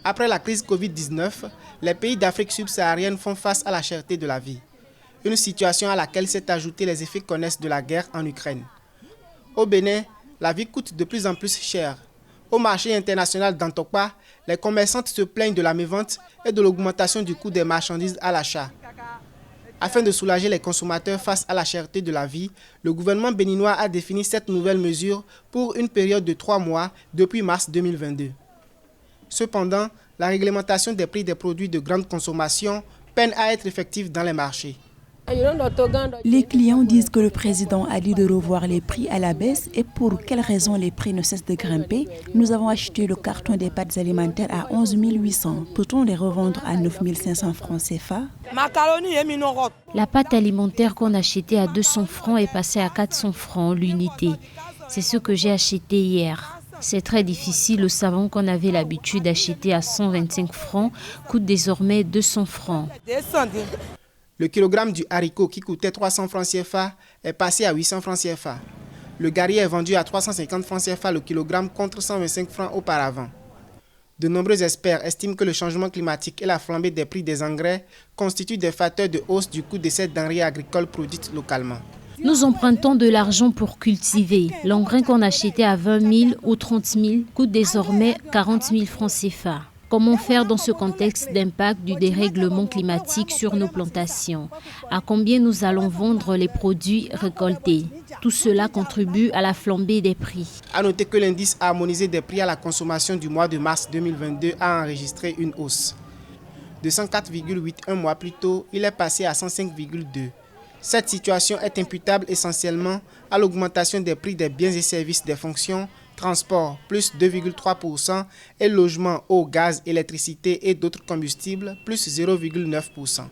Après la crise Covid-19, les pays d'Afrique subsaharienne font face à la cherté de la vie. Une situation à laquelle s'est ajouté les effets connexes de la guerre en Ukraine. Au Bénin, la vie coûte de plus en plus cher. Au marché international d'Antokpa, les commerçantes se plaignent de la mévente et de l'augmentation du coût des marchandises à l'achat. Afin de soulager les consommateurs face à la cherté de la vie, le gouvernement béninois a défini cette nouvelle mesure pour une période de 3 mois depuis mars 2022. Cependant, la réglementation des prix des produits de grande consommation peine à être effective dans les marchés. Les clients disent que le président a dit de revoir les prix à la baisse et pour quelles raisons les prix ne cessent de grimper. Nous avons acheté le carton des pâtes alimentaires à 11 800. Peut-on les revendre à 9 500 francs CFA? La pâte alimentaire qu'on achetait à 200 francs est passée à 400 francs l'unité. C'est ce que j'ai acheté hier. C'est très difficile, le savon qu'on avait l'habitude d'acheter à 125 francs coûte désormais 200 francs. Le kilogramme du haricot qui coûtait 300 francs CFA est passé à 800 francs CFA. Le gari est vendu à 350 francs CFA le kilogramme contre 125 francs auparavant. De nombreux experts estiment que le changement climatique et la flambée des prix des engrais constituent des facteurs de hausse du coût de ces denrées agricoles produites localement. Nous empruntons de l'argent pour cultiver. L'engrais qu'on achetait à 20 000 ou 30 000 coûte désormais 40 000 francs CFA. Comment faire dans ce contexte d'impact du dérèglement climatique sur nos plantations? À combien nous allons vendre les produits récoltés? Tout cela contribue à la flambée des prix. À noter que l'indice harmonisé des prix à la consommation du mois de mars 2022 a enregistré une hausse. De 104,8 un mois plus tôt, il est passé à 105,2. Cette situation est imputable essentiellement à l'augmentation des prix des biens et services des fonctions, transport plus 2,3% et logement, eau, gaz, électricité et d'autres combustibles plus 0,9%.